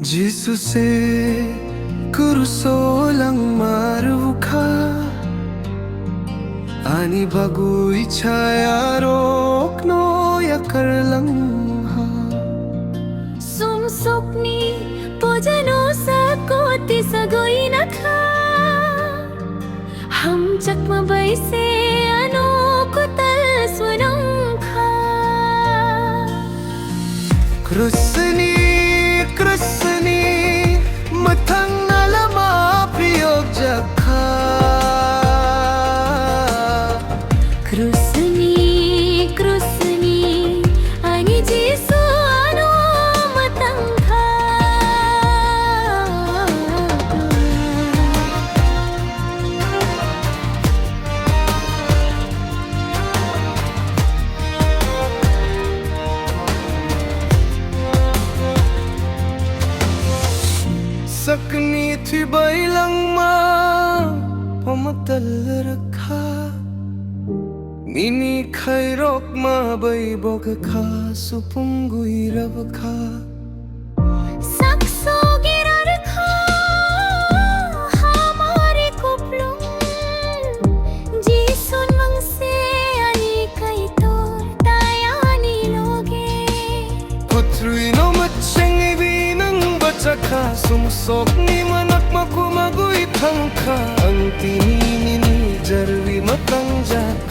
Jesus'e kurusolang maruka Ani bagui chayarok no yakarlang ha Sumsukni pojano sakoti sagoi nakha Ham chakma baise ano kutal swanam kha Krusni mathang nalama priyog jakha Krusni ani Jesu ano matang kha Sakni thi bailang ma pamatal rakha Mini khairok ma bai bok kha supungui rab kha Sakso girar kha hamare kuplung Jisun mangse ani kai tor tayani loge Putrui no macheng binang bachakha sumsok ni manak makumagui phangkha Ang tini ni jarwi matang jat